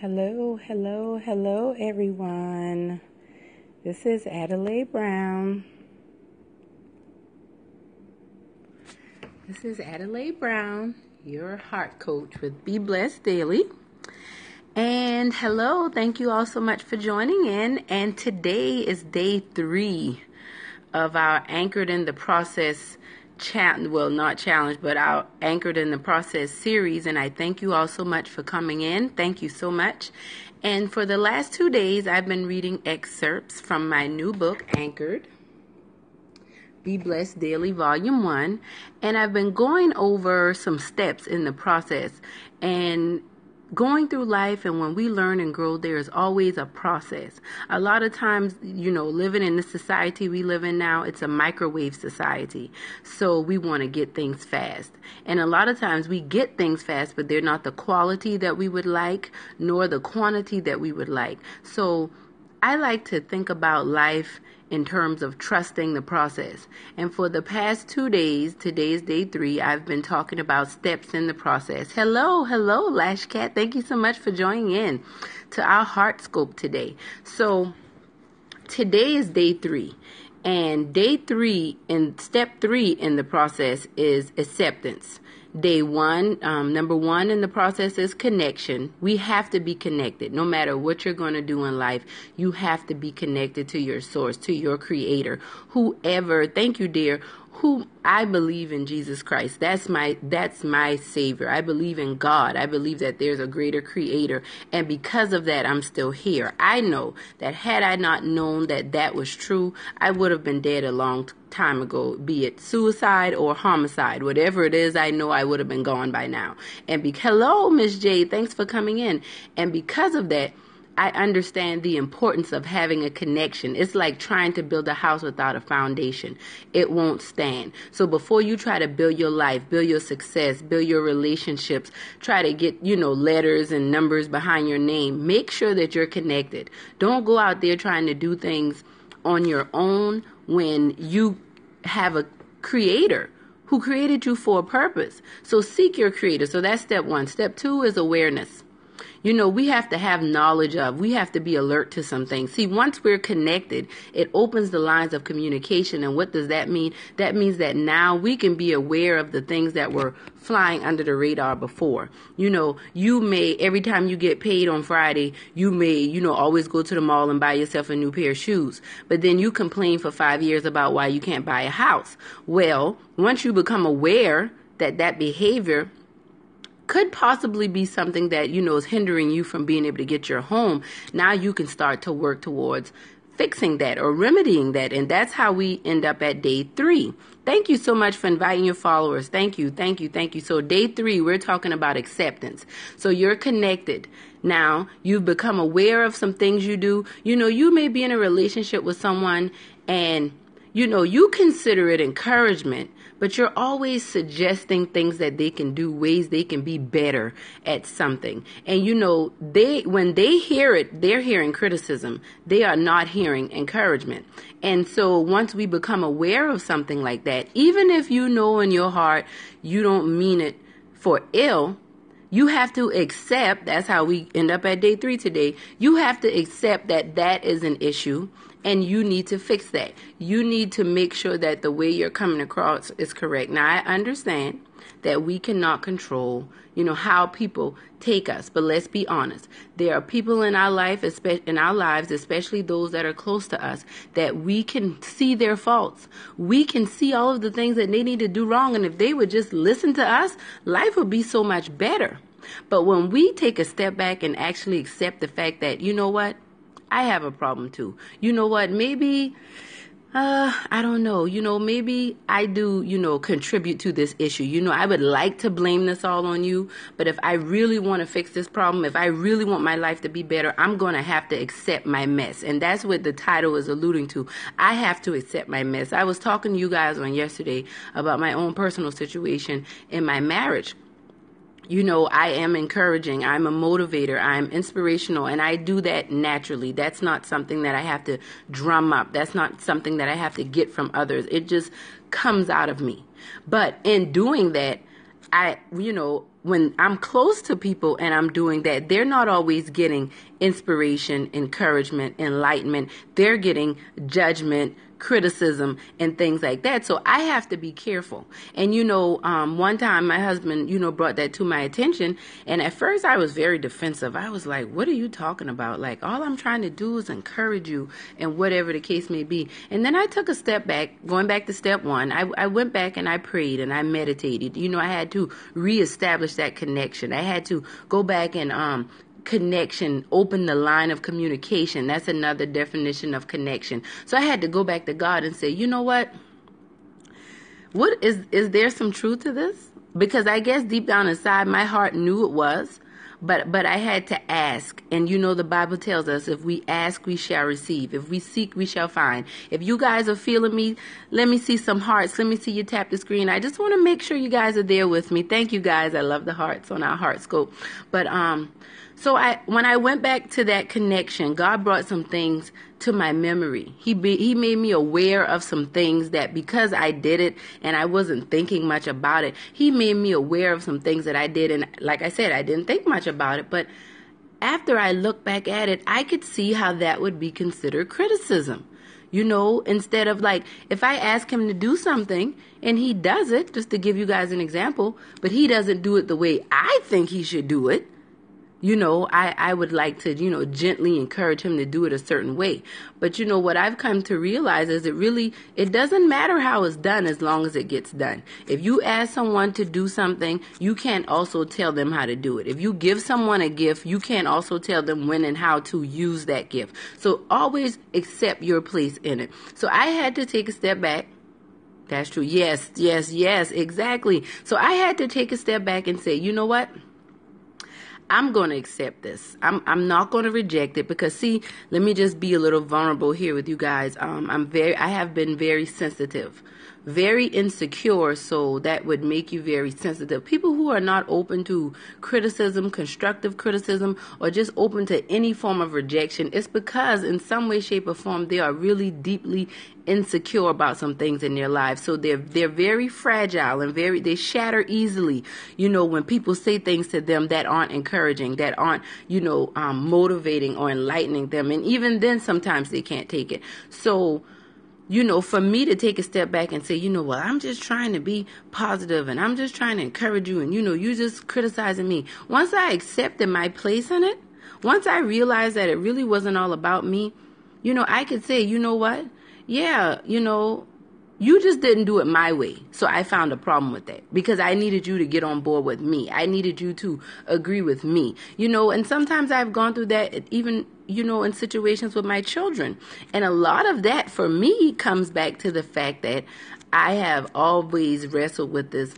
Hello, hello, hello, everyone. This is Adelaide Brown. Your heart coach with Be Blessed Daily. And hello, thank you all so much for joining in. And today is day 3 of our Anchored in the Process our Anchored in the Process series. And I thank you all so much for coming in. Thank you so much. And for the last 2 days, I've been reading excerpts from my new book, Anchored, Be Blessed Daily, Volume 1. And I've been going over some steps in the process. And going through life, and when we learn and grow, there is always a process. A lot of times, living in the society we live in now, it's a microwave society. So we want to get things fast. And a lot of times we get things fast, but they're not the quality that we would like, nor the quantity that we would like. So I like to think about life in terms of trusting the process. And for the past 2 days, today is day 3, I've been talking about steps in the process. Hello, Lash Cat. Thank you so much for joining in to our Heart Scope today. So today is day 3. And day 3 and step 3 in the process is acceptance. Day 1, number 1 in the process is connection. We have to be connected. No matter what you're going to do in life, you have to be connected to your source, to your creator, whoever. Thank you, dear. Who I believe in Jesus Christ. That's my savior. I believe in God. I believe that there's a greater creator. And because of that, I'm still here. I know that had I not known that that was true, I would have been dead a long time ago, be it suicide or homicide. Whatever it is, I know I would have been gone by now. And hello, Miss J. Thanks for coming in. And because of that, I understand the importance of having a connection. It's like trying to build a house without a foundation. It won't stand. So before you try to build your life, build your success, build your relationships, try to get, letters and numbers behind your name, make sure that you're connected. Don't go out there trying to do things on your own when you have a creator who created you for a purpose. So seek your creator. So that's step 1. Step 2 is awareness. We have to have knowledge of, we have to be alert to some things. See, once we're connected, it opens the lines of communication. And what does that mean? That means that now we can be aware of the things that were flying under the radar before. You may, every time you get paid on Friday, you may, always go to the mall and buy yourself a new pair of shoes. But then you complain for 5 years about why you can't buy a house. Well, once you become aware that behavior could possibly be something that, is hindering you from being able to get your home, now you can start to work towards fixing that or remedying that. And that's how we end up at day 3. Thank you so much for inviting your followers. Thank you. So day 3, we're talking about acceptance. So you're connected. Now you've become aware of some things you do. You may be in a relationship with someone and you consider it encouragement, but you're always suggesting things that they can do, ways they can be better at something. And when they hear it, they're hearing criticism. They are not hearing encouragement. And so once we become aware of something like that, even if you know in your heart you don't mean it for ill, you have to accept, that's how we end up at day 3 today. You have to accept that is an issue and you need to fix that. You need to make sure that the way you're coming across is correct. Now, I understand that we cannot control, how people take us. But let's be honest. There are people in our lives, especially those that are close to us, that we can see their faults. We can see all of the things that they need to do wrong. And if they would just listen to us, life would be so much better. But when we take a step back and actually accept the fact that, I have a problem too. Maybe, I don't know, maybe I do, contribute to this issue. I would like to blame this all on you, but if I really want to fix this problem, if I really want my life to be better, I'm going to have to accept my mess. And that's what the title is alluding to. I have to accept my mess. I was talking to you guys on yesterday about my own personal situation in my marriage. I am encouraging, I'm a motivator, I'm inspirational, and I do that naturally. That's not something that I have to drum up. That's not something that I have to get from others. It just comes out of me. But in doing that, when I'm close to people and I'm doing that, they're not always getting inspiration, encouragement, enlightenment. They're getting judgment, criticism, and things like that. So I have to be careful. And, one time my husband, brought that to my attention. And at first I was very defensive. I was like, what are you talking about? Like, all I'm trying to do is encourage you and whatever the case may be. And then I took a step back, going back to step one. I went back and I prayed and I meditated. I had to reestablish that connection. I had to go back and, connection, open the line of communication. That's another definition of connection. So I had to go back to God and say, you know what is there some truth to this? Because I guess deep down inside my heart knew it was, but I had to ask. And the Bible tells us, if we ask, we shall receive. If we seek, we shall find. If you guys are feeling me, let me see some hearts. Let me see you tap the screen. I just want to make sure you guys are there with me. Thank you guys. I love the hearts on our heart scope. But so when I went back to that connection, God brought some things to my memory. He made me aware of some things that, because I did it and I wasn't thinking much about it, He made me aware of some things that I did. And like I said, I didn't think much about it. But after I look back at it, I could see how that would be considered criticism. Instead of, like, if I ask Him to do something and He does it, just to give you guys an example, but He doesn't do it the way I think He should do it, I would like to, gently encourage Him to do it a certain way. But what I've come to realize is it doesn't matter how it's done as long as it gets done. If you ask someone to do something, you can't also tell them how to do it. If you give someone a gift, you can't also tell them when and how to use that gift. So always accept your place in it. So I had to take a step back. That's true. Yes, exactly. So I had to take a step back and say, you know what? I'm going to accept this. I'm not going to reject it, because, see, let me just be a little vulnerable here with you guys. I have been very sensitive, very insecure, so that would make you very sensitive. People who are not open to criticism, constructive criticism, or just open to any form of rejection, it's because in some way, shape, or form, they are really deeply insecure about some things in their lives. So they're very fragile and they shatter easily, when people say things to them that aren't encouraging, that aren't, motivating or enlightening them. And even then, sometimes they can't take it. So, for me to take a step back and say, well, I'm just trying to be positive and I'm just trying to encourage you, and, you just criticizing me. Once I accepted my place in it, once I realized that it really wasn't all about me, I could say, you know what? Yeah, you just didn't do it my way. So I found a problem with that, because I needed you to get on board with me. I needed you to agree with me, and sometimes I've gone through that even, in situations with my children. And a lot of that for me comes back to the fact that I have always wrestled with this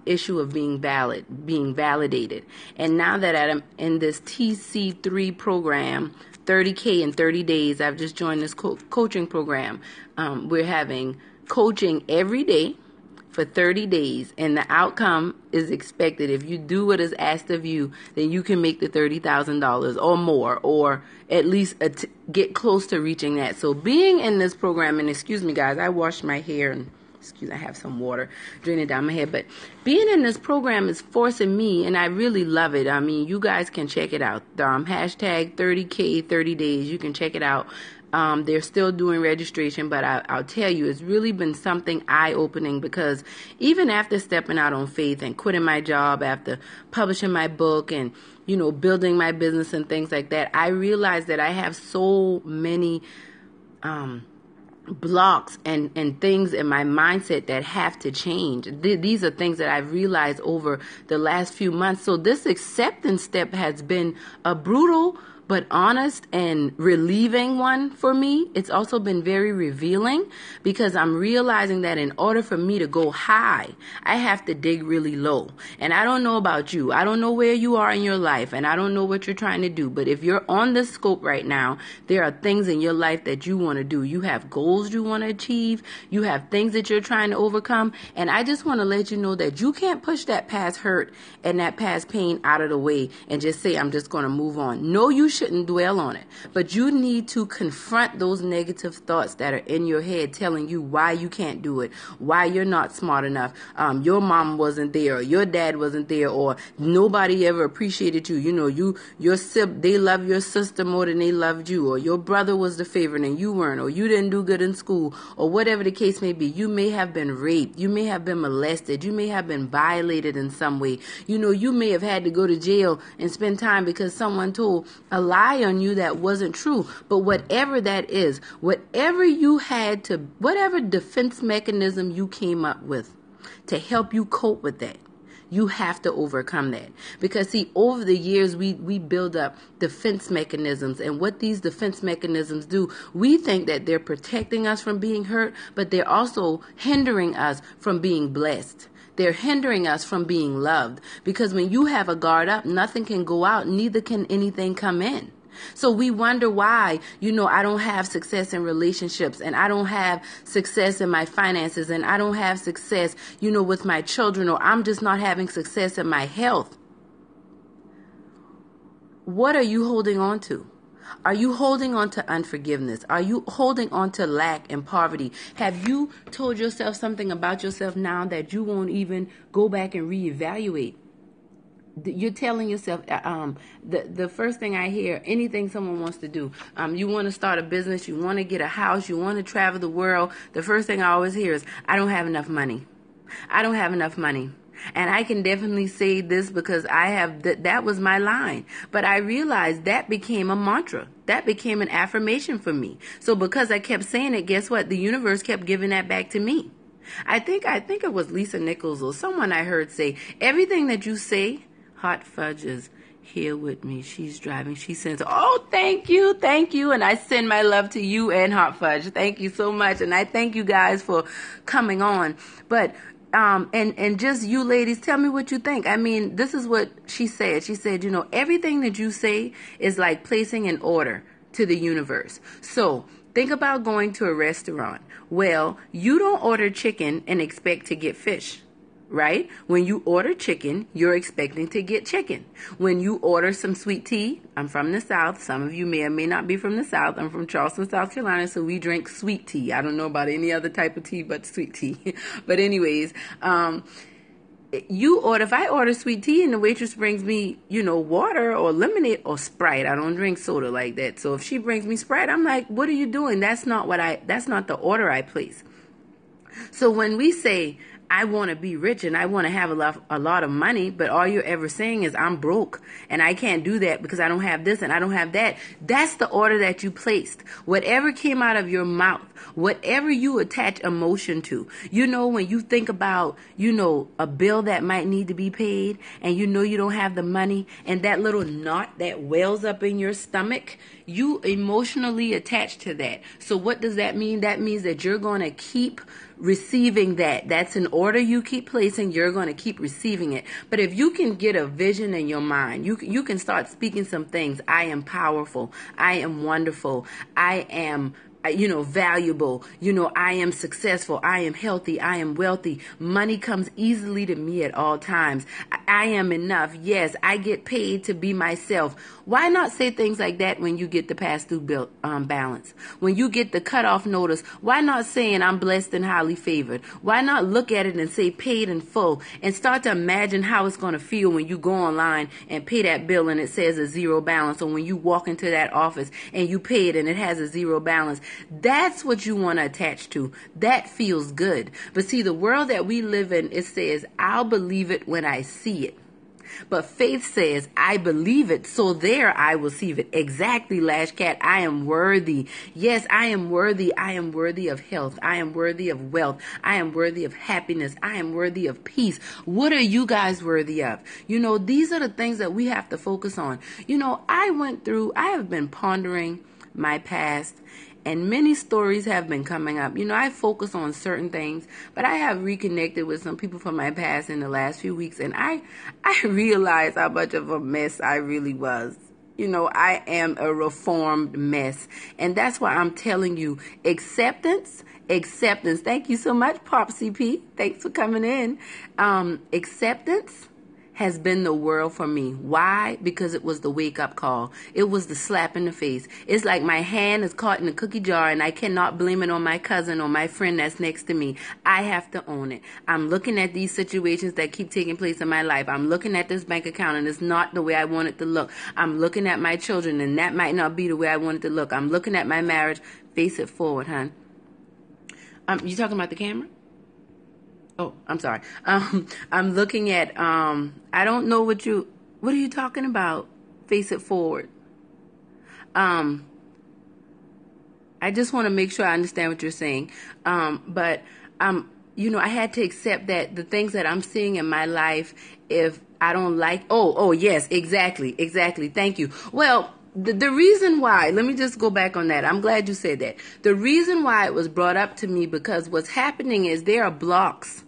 issue of being validated. And now that I'm in this TC3 program, 30K in 30 days, I've just joined this coaching program. We're having coaching every day for 30 days, and the outcome is expected. If you do what is asked of you, then you can make the $30,000 or more, or at least get close to reaching that. So being in this program, and excuse me guys, I washed my hair, and I have some water draining down my head, but being in this program is forcing me, and I really love it. I mean, you guys can check it out. Hashtag 30K 30 days. You can check it out. They're still doing registration, but I'll tell you, it's really been something eye-opening, because even after stepping out on faith and quitting my job, after publishing my book and, building my business and things like that, I realized that I have so many blocks and things in my mindset that have to change. These are things that I've realized over the last few months. So this acceptance step has been a brutal but honest and relieving one for me. It's also been very revealing, because I'm realizing that in order for me to go high, I have to dig really low. And I don't know about you. I don't know where you are in your life, and I don't know what you're trying to do. But if you're on this scope right now, there are things in your life that you want to do. You have goals you want to achieve. You have things that you're trying to overcome. And I just want to let you know that you can't push that past hurt and that past pain out of the way and just say, I'm just going to move on. No, you shouldn't dwell on it. But you need to confront those negative thoughts that are in your head telling you why you can't do it, why you're not smart enough, your mom wasn't there, or your dad wasn't there, or nobody ever appreciated you. You know, they love your sister more than they loved you, or your brother was the favorite and you weren't, or you didn't do good in school, or whatever the case may be. You may have been raped, you may have been molested, you may have been violated in some way. You know, you may have had to go to jail and spend time because someone told a lie on you that wasn't true. But whatever that is, whatever defense mechanism you came up with to help you cope with that, you have to overcome that. Because see, over the years, we build up defense mechanisms. And what these defense mechanisms do, we think that they're protecting us from being hurt, but they're also hindering us from being blessed. They're hindering us from being loved. Because when you have a guard up, nothing can go out, neither can anything come in. So we wonder why, I don't have success in relationships, and I don't have success in my finances, and I don't have success, with my children, or I'm just not having success in my health. What are you holding on to? Are you holding on to unforgiveness? Are you holding on to lack and poverty? Have you told yourself something about yourself now that you won't even go back and reevaluate? You're telling yourself, the first thing I hear, anything someone wants to do, you want to start a business, you want to get a house, you want to travel the world. The first thing I always hear is, I don't have enough money. I don't have enough money. And I can definitely say this because that was my line. But I realized that became a mantra. That became an affirmation for me. So because I kept saying it, guess what? The universe kept giving that back to me. I think it was Lisa Nichols or someone I heard say, everything that you say, Hot Fudge is here with me. She's driving. She sends, oh, thank you. And I send my love to you and Hot Fudge. Thank you so much. And I thank you guys for coming on. But, and just you ladies, tell me what you think. I mean, this is what she said. She said, everything that you say is like placing an order to the universe. So think about going to a restaurant. Well, you don't order chicken and expect to get fish. Right? When you order chicken, you're expecting to get chicken. When you order some sweet tea, I'm from the South. Some of you may or may not be from the South. I'm from Charleston, South Carolina, so we drink sweet tea. I don't know about any other type of tea but sweet tea. But anyways, if I order sweet tea and the waitress brings me, water or lemonade or Sprite, I don't drink soda like that. So if she brings me Sprite, I'm like, what are you doing? That's not the order I place. So when we say, I want to be rich and I want to have a lot of money, but all you're ever saying is I'm broke and I can't do that because I don't have this and I don't have that. That's the order that you placed. Whatever came out of your mouth, whatever you attach emotion to, when you think about, a bill that might need to be paid and you don't have the money and that little knot that wells up in your stomach, you emotionally attach to that. So what does that mean? That means that you're going to keep receiving that. That's an order you keep placing. You're going to keep receiving it. But if you can get a vision in your mind, you can start speaking some things. I am powerful. I am wonderful. I am valuable. I am successful. I am healthy. I am wealthy. Money comes easily to me at all times. I am enough. Yes, I get paid to be myself. Why not say things like that when you get the past due bill balance? When you get the cutoff notice, why not saying I'm blessed and highly favored? Why not look at it and say paid in full and start to imagine how it's going to feel when you go online and pay that bill and it says a zero balance, or when you walk into that office and you pay it and it has a zero balance. That's what you want to attach to. That feels good. But see, the world that we live in, it says, I'll believe it when I see it. But faith says, I believe it, so there I will see it. Exactly, Lash Cat. I am worthy. Yes, I am worthy. I am worthy of health. I am worthy of wealth. I am worthy of happiness. I am worthy of peace. What are you guys worthy of? These are the things that we have to focus on. I have been pondering my past, and many stories have been coming up. I focus on certain things, but I have reconnected with some people from my past in the last few weeks, and I realized how much of a mess I really was. I am a reformed mess, and that's why I'm telling you, acceptance. Thank you so much, Pop CP. Thanks for coming in. Acceptance has been the world for me. Why? Because it was the wake-up call. It was the slap in the face. It's like my hand is caught in a cookie jar and I cannot blame it on my cousin or my friend that's next to me. I have to own it. I'm looking at these situations that keep taking place in my life. I'm looking at this bank account and it's not the way I want it to look. I'm looking at my children and that might not be the way I want it to look. I'm looking at my marriage. Face it forward, hon. You talking about the camera? Oh, I'm sorry. I'm looking at, I don't know what are you talking about? Face it forward. I just want to make sure I understand what you're saying. But I had to accept that the things that I'm seeing in my life, if I don't like, yes, exactly. Thank you. Well, the reason why, let me just go back on that. I'm glad you said that. The reason why it was brought up to me, because what's happening is there are blocks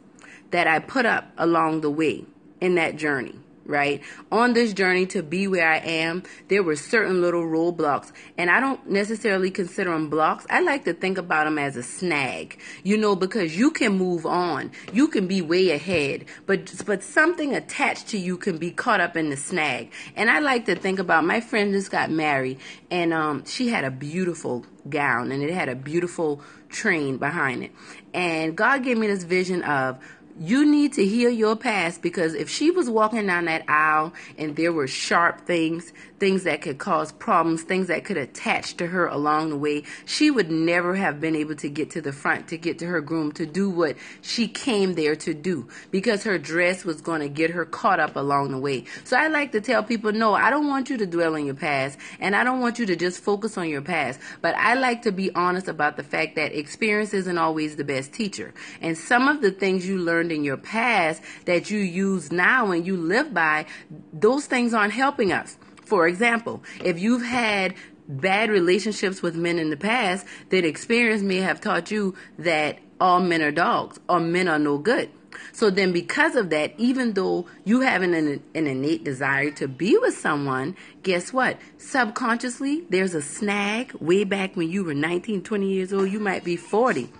that I put up along the way in that journey, right? On this journey to be where I am, there were certain little roadblocks, and I don't necessarily consider them blocks. I like to think about them as a snag, because you can move on. You can be way ahead, but something attached to you can be caught up in the snag. And I like to think about, my friend just got married, and she had a beautiful gown, and it had a beautiful train behind it. And God gave me this vision of, you need to heal your past, because if she was walking down that aisle and there were sharp things that could cause problems, things that could attach to her along the way, she would never have been able to get to the front, to get to her groom, to do what she came there to do, because her dress was going to get her caught up along the way. So I like to tell people, no, I don't want you to dwell on your past, and I don't want you to just focus on your past, but I like to be honest about the fact that experience isn't always the best teacher. And some of the things you learned in your past that you use now and you live by, those things aren't helping us. For example, if you've had bad relationships with men in the past, then experience may have taught you that all men are dogs or men are no good. So then because of that, even though you have an innate desire to be with someone, guess what? Subconsciously, there's a snag way back when you were 19, 20 years old. You might be 40.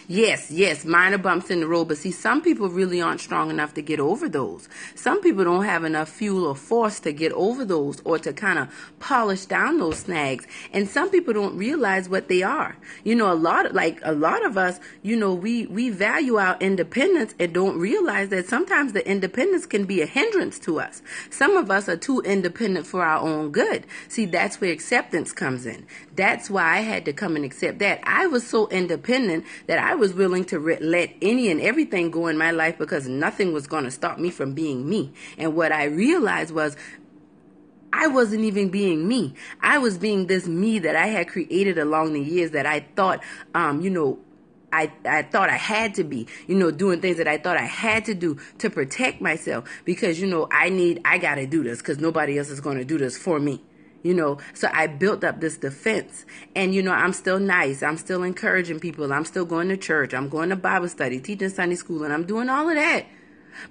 Yes, minor bumps in the road. But see, some people really aren't strong enough to get over those. Some people don't have enough fuel or force to get over those or to kind of polish down those snags. And some people don't realize what they are. A lot of us, we value our independence and don't realize that sometimes the independence can be a hindrance to us. Some of us are too independent for our own good. See, that's where acceptance comes in. That's why I had to come and accept that. I was so independent that I was willing to let any and everything go in my life because nothing was going to stop me from being me. And what I realized was I wasn't even being me. I was being this me that I had created along the years that I thought, I thought I had to be, doing things that I thought I had to do to protect myself because, I got to do this because nobody else is going to do this for me. So I built up this defense and, I'm still nice. I'm still encouraging people. I'm still going to church. I'm going to Bible study, teaching Sunday school, and I'm doing all of that.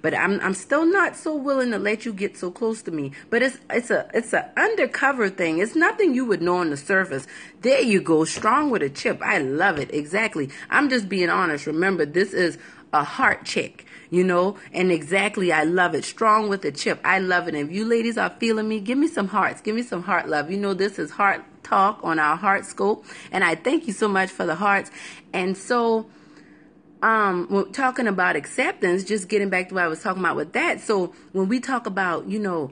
But I'm still not so willing to let you get so close to me. But it's a undercover thing. It's nothing you would know on the surface. There you go. Strong with a chip. I love it. Exactly. I'm just being honest. Remember, this is a heart check. And exactly, I love it. Strong with a chip. I love it. And if you ladies are feeling me, give me some hearts. Give me some heart love. This is Heart Talk on our Heart Scope. And I thank you so much for the hearts. And so, we're talking about acceptance, just getting back to what I was talking about with that. So when we talk about, the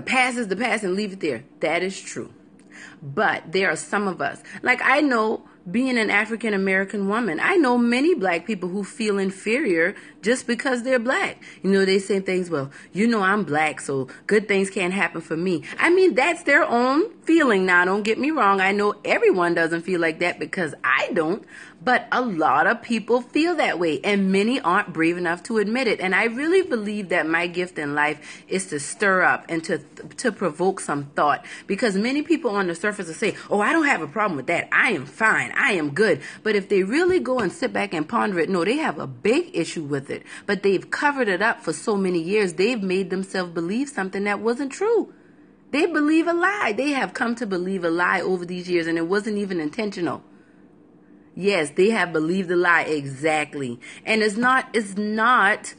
past is the past and leave it there. That is true. But there are some of us, like I know, being an African American woman, I know many black people who feel inferior just because they're black. They say things, well, I'm black, so good things can't happen for me. I mean, that's their own feeling. Now, don't get me wrong. I know everyone doesn't feel like that because I don't. But a lot of people feel that way, and many aren't brave enough to admit it. And I really believe that my gift in life is to stir up and to provoke some thought. Because many people on the surface will say, oh, I don't have a problem with that. I am fine. I am good. But if they really go and sit back and ponder it, no, they have a big issue with it. But they've covered it up for so many years. They've made themselves believe something that wasn't true. They believe a lie. They have come to believe a lie over these years, and it wasn't even intentional. Yes, they have believed the lie exactly. And it's not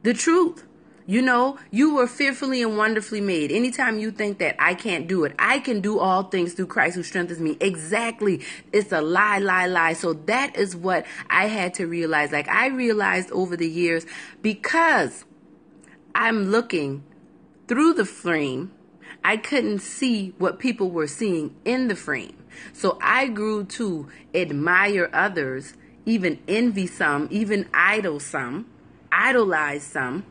The truth. You know, you were fearfully and wonderfully made. Anytime you think that I can't do it, I can do all things through Christ who strengthens me. Exactly. It's a lie, lie, lie. So that is what I had to realize. Like I realized over the years, because I'm looking through the frame, I couldn't see what people were seeing in the frame. So I grew to admire others, even envy some, even idolize some.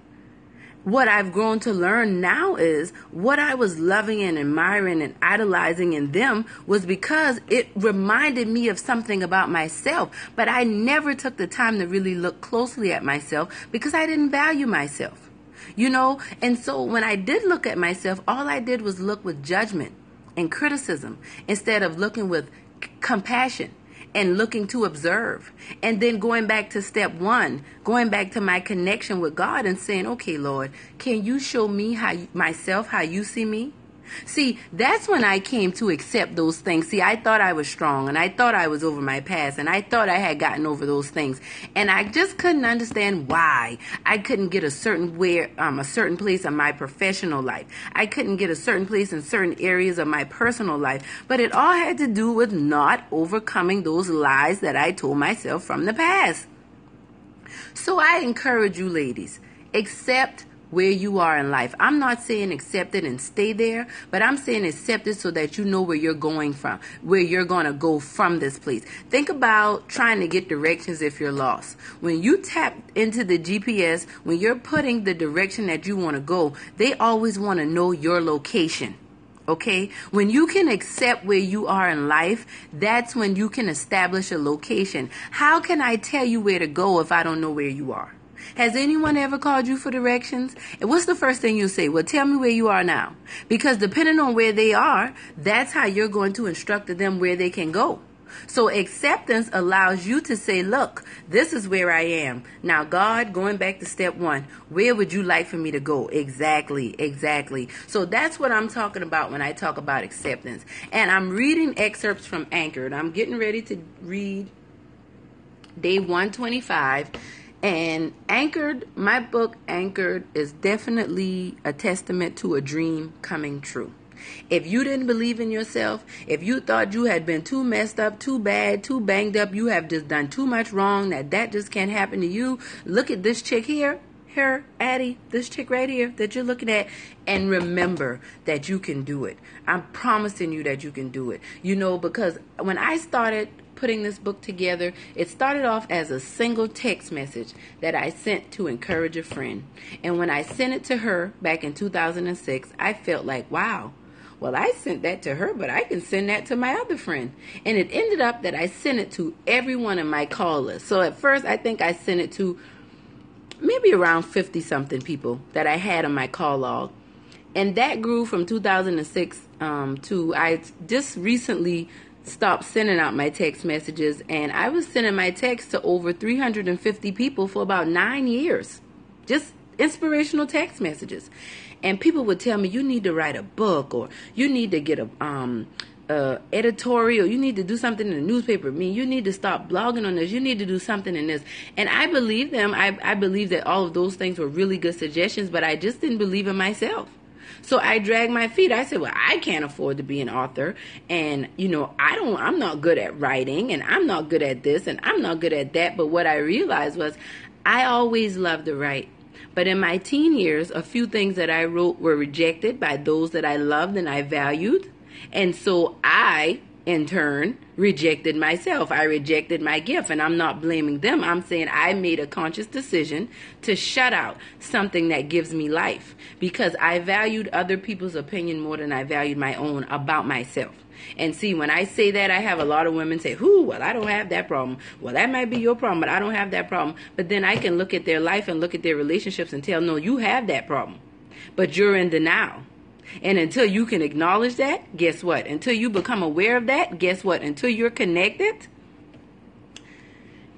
What I've grown to learn now is what I was loving and admiring and idolizing in them was because it reminded me of something about myself. But I never took the time to really look closely at myself because I didn't value myself. You know, and so when I did look at myself, all I did was look with judgment and criticism instead of looking with compassion and looking to observe. And then going back to step one, going back to my connection with God and saying, okay, Lord, can you show me how you see me? See, that's when I came to accept those things. See, I thought I was strong and I thought I was over my past and I thought I had gotten over those things. And I just couldn't understand why I couldn't get a certain place in my professional life. I couldn't get a certain place in certain areas of my personal life. But it all had to do with not overcoming those lies that I told myself from the past. So I encourage you ladies, accept where you are in life. I'm not saying accept it and stay there, but I'm saying accept it so that you know where you're going from, where you're going to go from this place. Think about trying to get directions if you're lost. When you tap into the GPS, when you're putting the direction that you want to go, they always want to know your location. Okay? When you can accept where you are in life, that's when you can establish a location. How can I tell you where to go if I don't know where you are? Has anyone ever called you for directions? And what's the first thing you'll say? Well, tell me where you are now. Because depending on where they are, that's how you're going to instruct them where they can go. So acceptance allows you to say, look, this is where I am. Now, God, going back to step one, where would you like for me to go? Exactly. So that's what I'm talking about when I talk about acceptance. And I'm reading excerpts from Anchored. I'm getting ready to read day 125. And Anchored, my book Anchored, is definitely a testament to a dream coming true. If you didn't believe in yourself, if you thought you had been too messed up, too bad, too banged up, you have just done too much wrong, that just can't happen to you, look at this chick here, Addie, this chick right here that you're looking at, and remember that you can do it. I'm promising you that you can do it. You know, because when I started putting this book together, it started off as a single text message that I sent to encourage a friend. And when I sent it to her back in 2006, I felt like, wow, well, I sent that to her, but I can send that to my other friend. And it ended up that I sent it to everyone in my call list. So at first, I think I sent it to maybe around 50-something people that I had on my call log. And that grew from 2006 to I just recently stopped sending out my text messages, and I was sending my text to over 350 people for about 9 years. Just inspirational text messages. And people would tell me, you need to write a book, or you need to get a editorial, you need to do something in the newspaper. I mean, you need to stop blogging on this, you need to do something in this. And I believe them. I believe that all of those things were really good suggestions, but I just didn't believe in myself. So I dragged my feet. I said, well, I can't afford to be an author. And, you know, I'm not good at writing, and I'm not good at this, and I'm not good at that. But what I realized was I always loved to write. But in my teen years, a few things that I wrote were rejected by those that I loved and I valued. And so I, in turn, rejected myself. I rejected my gift, and I'm not blaming them. I'm saying I made a conscious decision to shut out something that gives me life because I valued other people's opinion more than I valued my own about myself. And see, when I say that, I have a lot of women say, well, I don't have that problem. Well, that might be your problem, but I don't have that problem. But then I can look at their life and look at their relationships and tell, no, you have that problem, but you're in denial. And until you can acknowledge that, guess what? Until you become aware of that, guess what? Until you're connected,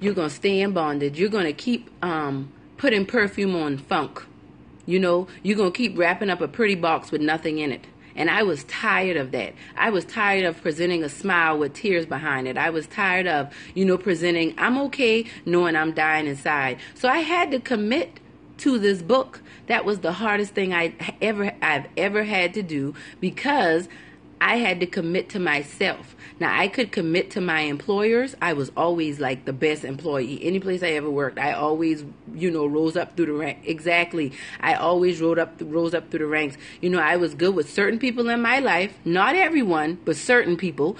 you're going to stay in bondage. You're going to keep putting perfume on funk. You know, you're going to keep wrapping up a pretty box with nothing in it. And I was tired of that. I was tired of presenting a smile with tears behind it. I was tired of, presenting I'm okay knowing I'm dying inside. So I had to commit to this book. That was the hardest thing I've ever had to do, because I had to commit to myself. Now, I could commit to my employers. I was always like the best employee. Any place I ever worked, I always, rose up through the ranks. Exactly. I always rose up through the ranks. I was good with certain people in my life. Not everyone, but certain people.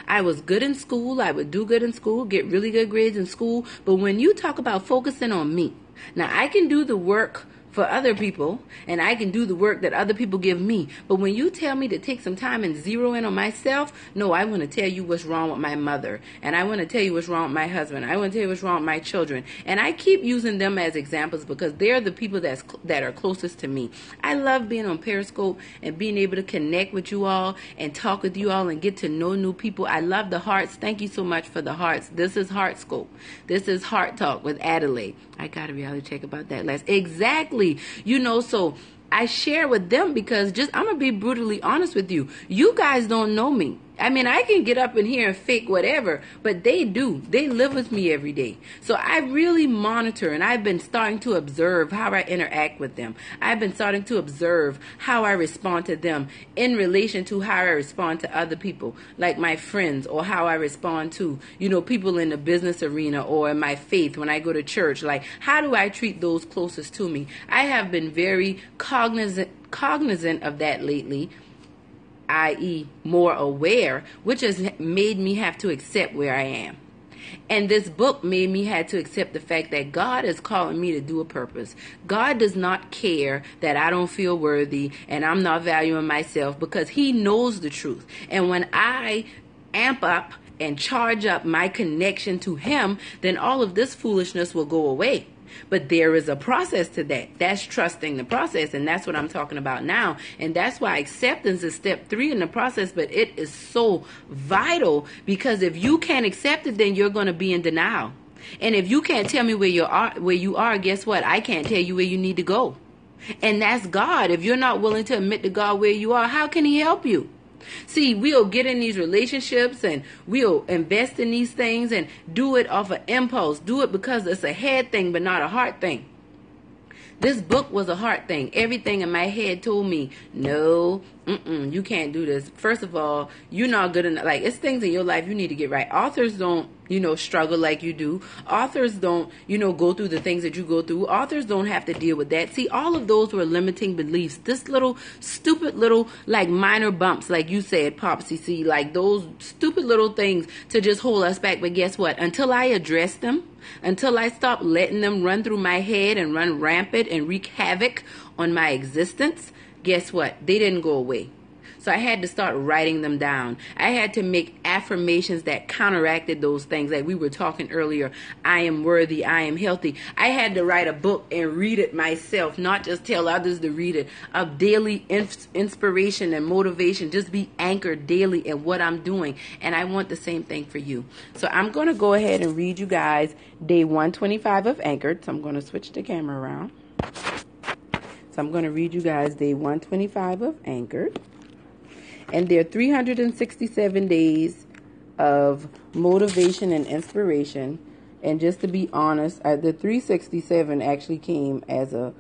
I was good in school. I would do good in school, get really good grades in school. But when you talk about focusing on me, now I can do the work for other people, and I can do the work that other people give me. But when you tell me to take some time and zero in on myself, no, I want to tell you what's wrong with my mother, and I want to tell you what's wrong with my husband. I want to tell you what's wrong with my children. And I keep using them as examples because they're the people that are closest to me. I love being on Periscope and being able to connect with you all and talk with you all and get to know new people. I love the hearts. Thank you so much for the hearts. This is Heartscope. This is Heart Talk with Adelaide. I got a reality check about that last. Exactly. So I share with them because I'm going to be brutally honest with you. You guys don't know me. I mean, I can get up in here and fake whatever, but they do. They live with me every day. So I really monitor, and I've been starting to observe how I interact with them. I've been starting to observe how I respond to them in relation to how I respond to other people, like my friends, or how I respond to, people in the business arena or in my faith when I go to church. Like, how do I treat those closest to me? I have been very cognizant of that lately, i.e. more aware, which has made me have to accept where I am. And this book made me have to accept the fact that God is calling me to do a purpose. God does not care that I don't feel worthy and I'm not valuing myself, because he knows the truth. And when I amp up and charge up my connection to him, then all of this foolishness will go away. But there is a process to that. That's trusting the process, and that's what I'm talking about now. And that's why acceptance is step 3 in the process, but it is so vital, because if you can't accept it, then you're going to be in denial. And if you can't tell me where you are, guess what? I can't tell you where you need to go. And that's God. If you're not willing to admit to God where you are, how can he help you? See, we'll get in these relationships and we'll invest in these things and do it off of impulse. Do it because it's a head thing, but not a heart thing. This book was a heart thing. Everything in my head told me, no, you can't do this. First of all, you're not good enough. Like, it's things in your life you need to get right. Authors don't, struggle like you do. Authors don't, go through the things that you go through. Authors don't have to deal with that. See, all of those were limiting beliefs. This little, stupid little, like, minor bumps, like you said, Popsy, see, like those stupid little things to just hold us back. But guess what? Until I address them, until I stop letting them run through my head and run rampant and wreak havoc on my existence, guess what? They didn't go away. So I had to start writing them down. I had to make affirmations that counteracted those things. Like we were talking earlier, I am worthy, I am healthy. I had to write a book and read it myself, not just tell others to read it, of daily inspiration and motivation. Just be anchored daily in what I'm doing. And I want the same thing for you. So I'm going to go ahead and read you guys day 125 of Anchored. So I'm going to switch the camera around. So I'm going to read you guys day 125 of Anchored. And there are 367 days of motivation and inspiration. And just to be honest, the 367 actually came as a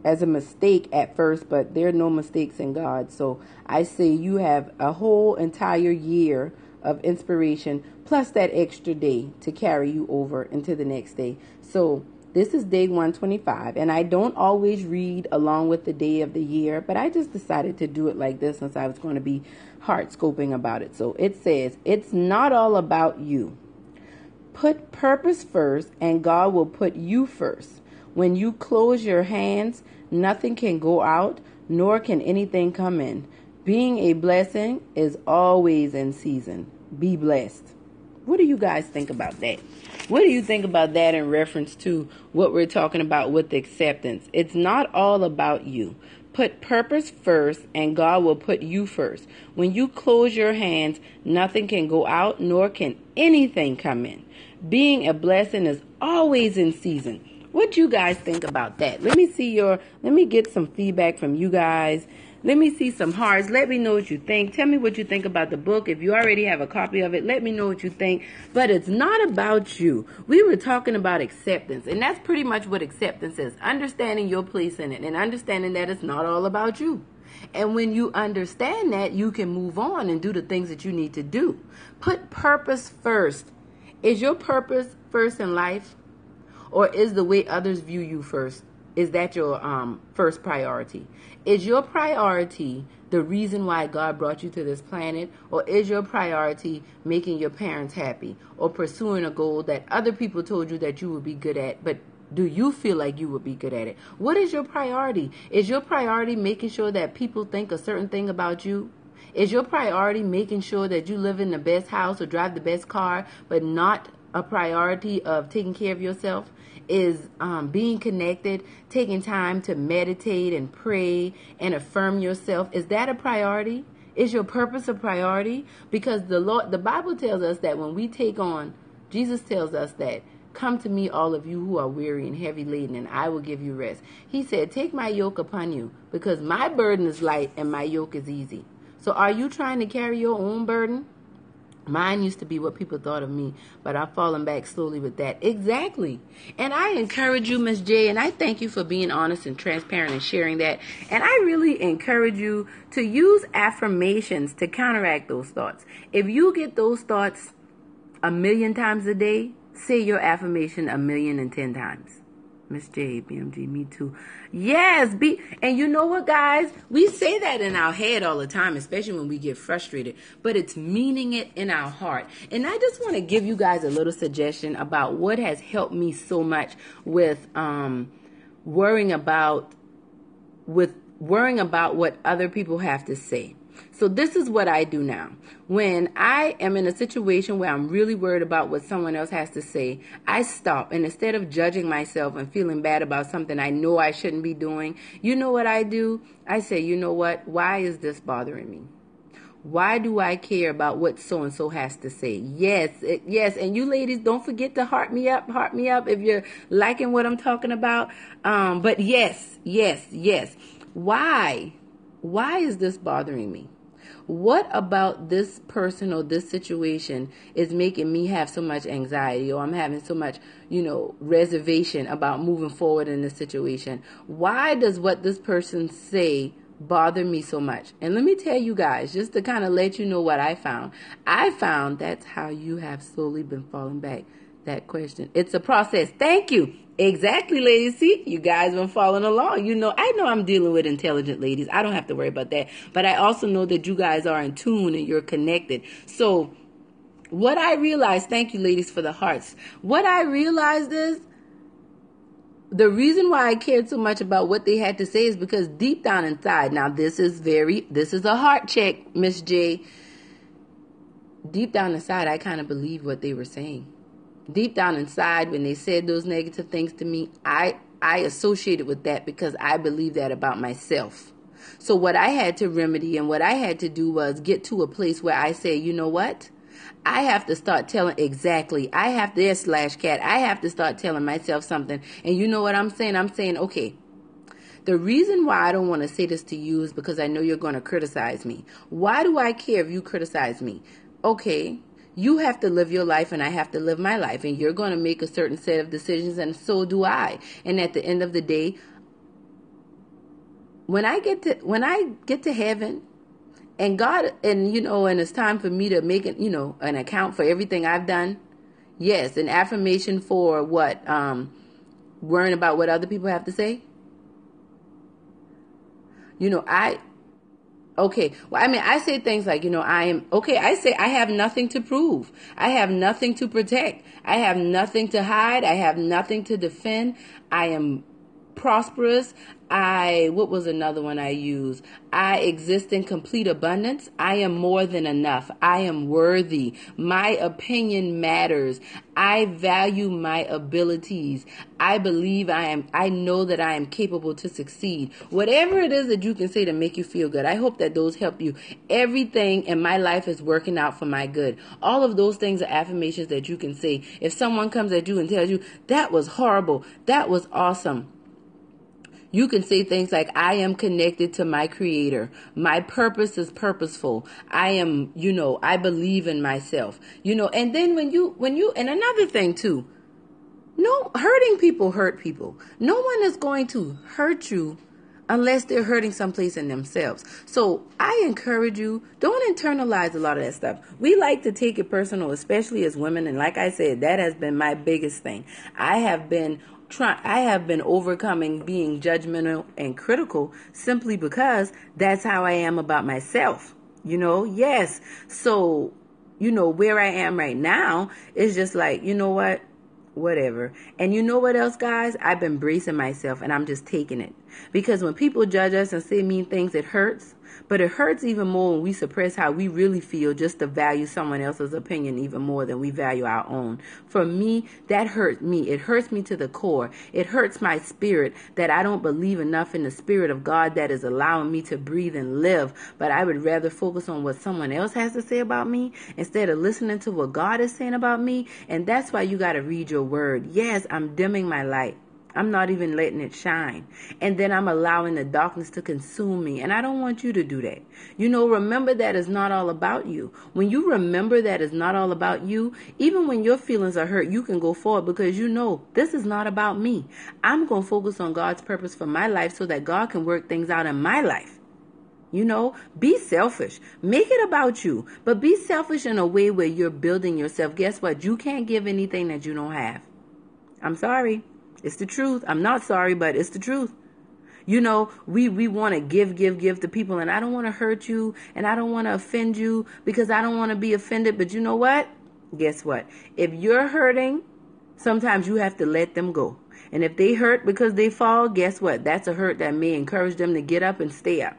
mistake at first, but there are no mistakes in God. So I say you have a whole entire year of inspiration plus that extra day to carry you over into the next day. So this is day 125, and I don't always read along with the day of the year, but I just decided to do it like this since I was going to be heart scoping about it. So it says, it's not all about you. Put purpose first, and God will put you first. When you close your hands, nothing can go out, nor can anything come in. Being a blessing is always in season. Be blessed. What do you guys think about that? What do you think about that in reference to what we're talking about with acceptance? It's not all about you. Put purpose first, and God will put you first. When you close your hands, nothing can go out, nor can anything come in. Being a blessing is always in season. What you guys think about that? Let me get some feedback from you guys. Let me see some hearts. Let me know what you think. Tell me what you think about the book. If you already have a copy of it, let me know what you think. But it's not about you. We were talking about acceptance, and that's pretty much what acceptance is. Understanding your place in it and understanding that it's not all about you. And when you understand that, you can move on and do the things that you need to do. Put purpose first. Is your purpose first in life? Or is the way others view you first? Is that your first priority? Is your priority the reason why God brought you to this planet? Or is your priority making your parents happy? Or pursuing a goal that other people told you that you would be good at, but do you feel like you would be good at it? What is your priority? Is your priority making sure that people think a certain thing about you? Is your priority making sure that you live in the best house or drive the best car, but not a priority of taking care of yourself? Is being connected, taking time to meditate and pray and affirm yourself, is that a priority? Is your purpose a priority? Because the Bible tells us that when we take on, Jesus tells us that, come to me, all of you who are weary and heavy laden, and I will give you rest. He said, take my yoke upon you, because my burden is light and my yoke is easy. So are you trying to carry your own burden? Mine used to be what people thought of me, but I've fallen back slowly with that. Exactly. And I encourage you, Miss J, and I thank you for being honest and transparent and sharing that. And I really encourage you to use affirmations to counteract those thoughts. If you get those thoughts 1,000,000 times a day, say your affirmation 1,010,000 times. Miss J, BMG, me too. Yes, and you know what, guys? We say that in our head all the time, especially when we get frustrated, but it's meaning it in our heart. And I just want to give you guys a little suggestion about what has helped me so much with worrying about what other people have to say. So this is what I do now. When I am in a situation where I'm really worried about what someone else has to say, I stop. And instead of judging myself and feeling bad about something I know I shouldn't be doing, you know what I do? I say, you know what? Why is this bothering me? Why do I care about what so-and-so has to say? Yes. And you ladies, don't forget to heart me up if you're liking what I'm talking about. But yes. Why is this bothering me? What about this person or this situation is making me have so much anxiety, or I'm having so much, reservation about moving forward in this situation? Why does what this person say bother me so much? And let me tell you guys, just to kind of let you know what I found. I found that's how you have slowly been falling back. That question. It's a process. Thank you. Exactly, ladies. See, you guys been following along. I know I'm dealing with intelligent ladies. I don't have to worry about that. But I also know that you guys are in tune and you're connected. So what I realized, thank you, ladies, for the hearts. What I realized is the reason why I cared so much about what they had to say is because deep down inside, now this is a heart check, Miss J. Deep down inside, I kind of believe what they were saying. Deep down inside, when they said those negative things to me, I associated with that because I believe that about myself. So what I had to remedy and what I had to do was get to a place where I say, you know what? I have to start telling exactly. I have to start telling myself something. And you know what I'm saying? I'm saying, okay, the reason why I don't want to say this to you is because I know you're going to criticize me. Why do I care if you criticize me? Okay. You have to live your life and I have to live my life, and you're going to make a certain set of decisions, and so do I. And at the end of the day, when I get to heaven and God, and it's time for me to make it, an account for everything I've done. Yes. An affirmation for what? Worrying about what other people have to say. Okay. Well, I say things like, I say I have nothing to prove. I have nothing to protect. I have nothing to hide. I have nothing to defend. I am prosperous. What was another one I used? I exist in complete abundance. I am more than enough. I am worthy. My opinion matters. I value my abilities. I believe I know that I am capable to succeed. Whatever it is that you can say to make you feel good, I hope that those help you. Everything in my life is working out for my good. All of those things are affirmations that you can say. If someone comes at you and tells you, that was horrible, that was awesome, you can say things like, I am connected to my creator. My purpose is purposeful. I am, I believe in myself. And then when you, and another thing too, no, hurting people hurt people. No one is going to hurt you unless they're hurting someplace in themselves. So I encourage you, don't internalize a lot of that stuff. We like to take it personal, especially as women. And like I said, that has been my biggest thing. I have been overcoming being judgmental and critical simply because that's how I am about myself. Yes. So, where I am right now is just like, you know what? Whatever. And you know what else, guys? I've been bracing myself and I'm just taking it. Because when people judge us and say mean things, it hurts. But it hurts even more when we suppress how we really feel just to value someone else's opinion even more than we value our own. For me, that hurts me. It hurts me to the core. It hurts my spirit that I don't believe enough in the spirit of God that is allowing me to breathe and live. But I would rather focus on what someone else has to say about me instead of listening to what God is saying about me. And that's why you got to read your word. Yes, I'm dimming my light. I'm not even letting it shine. And then I'm allowing the darkness to consume me. And I don't want you to do that. Remember that it's not all about you. When you remember that it's not all about you, even when your feelings are hurt, you can go forward because this is not about me. I'm going to focus on God's purpose for my life so that God can work things out in my life. Be selfish. Make it about you. But be selfish in a way where you're building yourself. Guess what? You can't give anything that you don't have. I'm sorry. It's the truth. I'm not sorry, but it's the truth. We want to give to people, and I don't want to hurt you, and I don't want to offend you because I don't want to be offended. But you know what? Guess what? If you're hurting, sometimes you have to let them go. And if they hurt because they fall, guess what? That's a hurt that may encourage them to get up and stay up.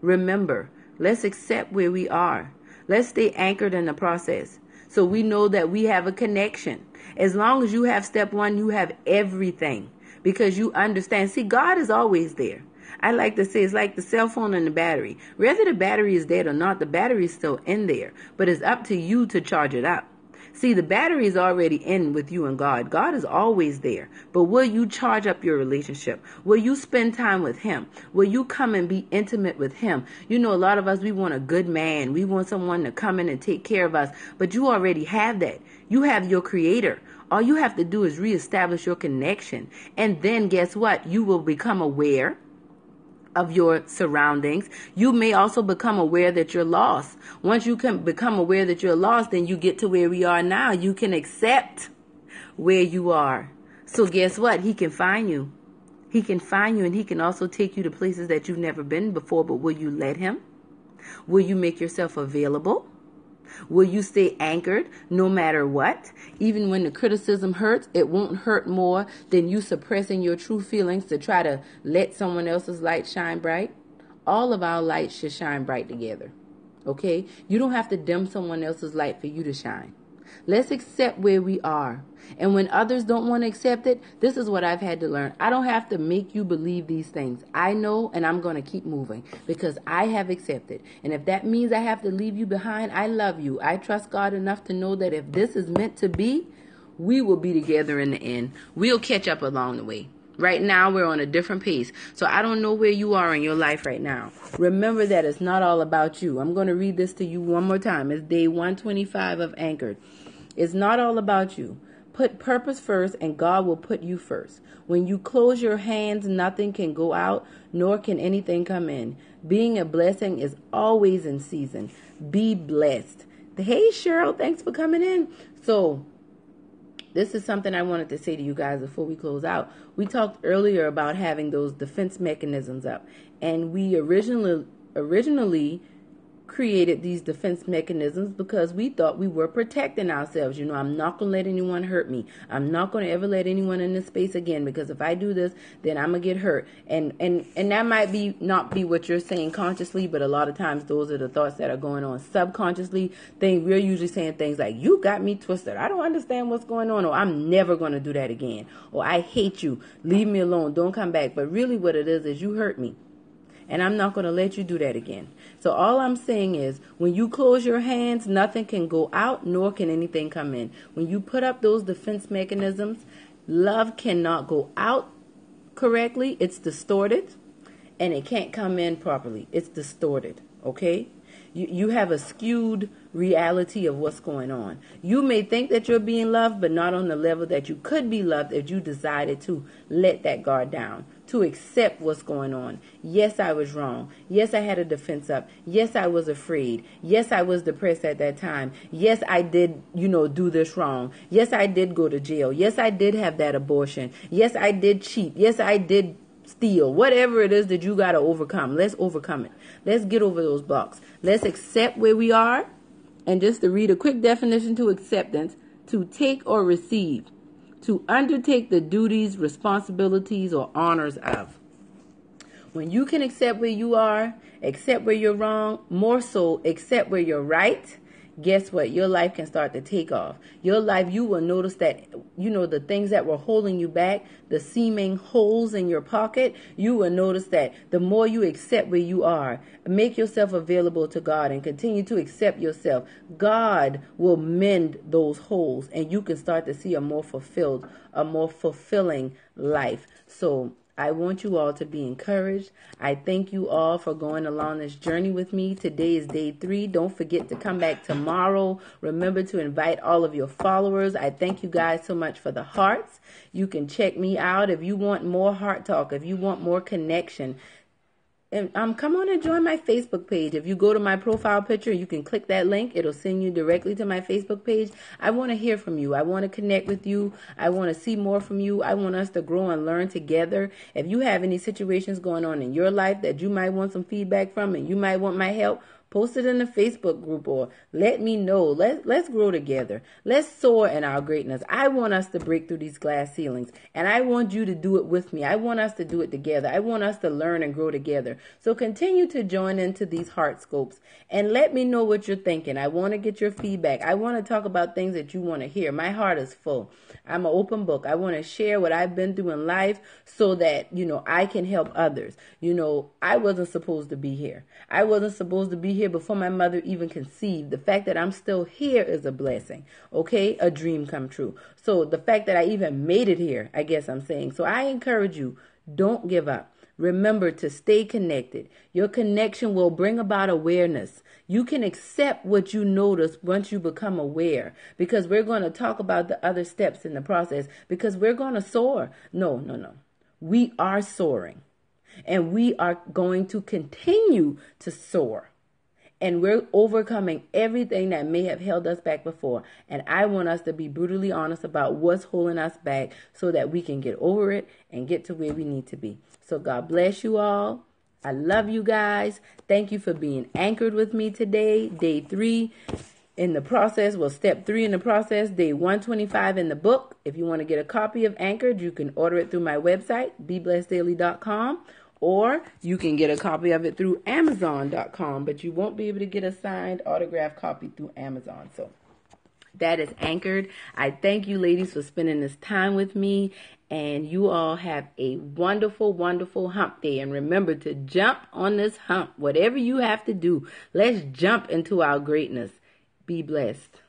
Remember, let's accept where we are. Let's stay anchored in the process. So we know that we have a connection. As long as you have step one, you have everything because you understand. See, God is always there. I like to say it's like the cell phone and the battery. Whether the battery is dead or not, the battery is still in there, but it's up to you to charge it up. See, the battery is already in with you and God. God is always there. But will you charge up your relationship? Will you spend time with him? Will you come and be intimate with him? A lot of us, we want a good man. We want someone to come in and take care of us. But you already have that. You have your creator. All you have to do is reestablish your connection. And then guess what? You will become aware of your surroundings. You may also become aware that you're lost. Once you can become aware that you're lost, then you get to where we are now. You can accept where you are. So guess what? He can find you. He can find you, and he can also take you to places that you've never been before. But will you let him? Will you make yourself available? Will you stay anchored no matter what? Even when the criticism hurts, it won't hurt more than you suppressing your true feelings to try to let someone else's light shine bright. All of our lights should shine bright together. Okay? You don't have to dim someone else's light for you to shine. Let's accept where we are. And when others don't want to accept it, this is what I've had to learn. I don't have to make you believe these things. I know, and I'm going to keep moving because I have accepted. And if that means I have to leave you behind, I love you. I trust God enough to know that if this is meant to be, we will be together in the end. We'll catch up along the way. Right now, we're on a different pace. So I don't know where you are in your life right now. Remember that it's not all about you. I'm going to read this to you one more time. It's day 125 of Anchored. It's not all about you. Put purpose first and God will put you first. When you close your hands, nothing can go out, nor can anything come in. Being a blessing is always in season. Be blessed. Hey, Cheryl, thanks for coming in. So this is something I wanted to say to you guys before we close out. We talked earlier about having those defense mechanisms up. And we originally created these defense mechanisms because we thought we were protecting ourselves. I'm not going to let anyone hurt me. I'm not going to ever let anyone in this space again, because if I do this, then I'm going to get hurt. And that might be not be what you're saying consciously, but a lot of times those are the thoughts that are going on subconsciously. We're usually saying things like, you got me twisted. I don't understand what's going on, or I'm never going to do that again, or I hate you. Leave me alone. Don't come back. But really what it is you hurt me. And I'm not going to let you do that again. So all I'm saying is, when you close your hands, nothing can go out, nor can anything come in. When you put up those defense mechanisms, love cannot go out correctly. It's distorted, and it can't come in properly. It's distorted, okay? You have a skewed reality of what's going on. You may think that you're being loved, but not on the level that you could be loved if you decided to let that guard down, to accept what's going on. Yes, I was wrong. Yes, I had a defense up. Yes, I was afraid. Yes, I was depressed at that time. Yes, I did, do this wrong. Yes, I did go to jail. Yes, I did have that abortion. Yes, I did cheat. Yes, I did steal. Whatever it is that you got to overcome, let's overcome it. Let's get over those blocks. Let's accept where we are. And just to read a quick definition to acceptance: to take or receive, to undertake the duties, responsibilities, or honors of. When you can accept where you are, accept where you're wrong, more so accept where you're right, guess what? Your life can start to take off. Your life, you will notice that, the things that were holding you back, the seeming holes in your pocket, you will notice that the more you accept where you are, make yourself available to God and continue to accept yourself, God will mend those holes, and you can start to see a more fulfilled, a more fulfilling life. So I want you all to be encouraged. I thank you all for going along this journey with me. Today is day 3. Don't forget to come back tomorrow. Remember to invite all of your followers. I thank you guys so much for the hearts. You can check me out if you want more heart talk, if you want more connection. And come on and join my Facebook page. If you go to my profile picture, you can click that link. It'll send you directly to my Facebook page. I want to hear from you. I want to connect with you. I want to see more from you. I want us to grow and learn together. If you have any situations going on in your life that you might want some feedback from and you might want my help, post it in the Facebook group or let me know. Let's grow together. Let's soar in our greatness. I want us to break through these glass ceilings, and I want you to do it with me. I want us to do it together. I want us to learn and grow together. So continue to join into these heart scopes and let me know what you're thinking. I want to get your feedback. I want to talk about things that you want to hear. My heart is full. I'm an open book. I want to share what I've been through in life so that, I can help others. I wasn't supposed to be here. I wasn't supposed to be here before my mother even conceived. The fact that I'm still here is a blessing, okay? A dream come true. So the fact that I even made it here, I guess I'm saying. So I encourage you, don't give up. Remember to stay connected. Your connection will bring about awareness. You can accept what you notice once you become aware, because we're going to talk about the other steps in the process, because we're going to soar. No. We are soaring, and we are going to continue to soar. And we're overcoming everything that may have held us back before. And I want us to be brutally honest about what's holding us back so that we can get over it and get to where we need to be. So God bless you all. I love you guys. Thank you for being anchored with me today. Day 3 in the process. Well, step 3 in the process. Day 125 in the book. If you want to get a copy of Anchored, you can order it through my website, BeBlessedDaily.com. Or you can get a copy of it through Amazon.com, but you won't be able to get a signed autographed copy through Amazon. So that is Anchored. I thank you, ladies, for spending this time with me. And you all have a wonderful, wonderful hump day. And remember to jump on this hump. Whatever you have to do, let's jump into our greatness. Be blessed.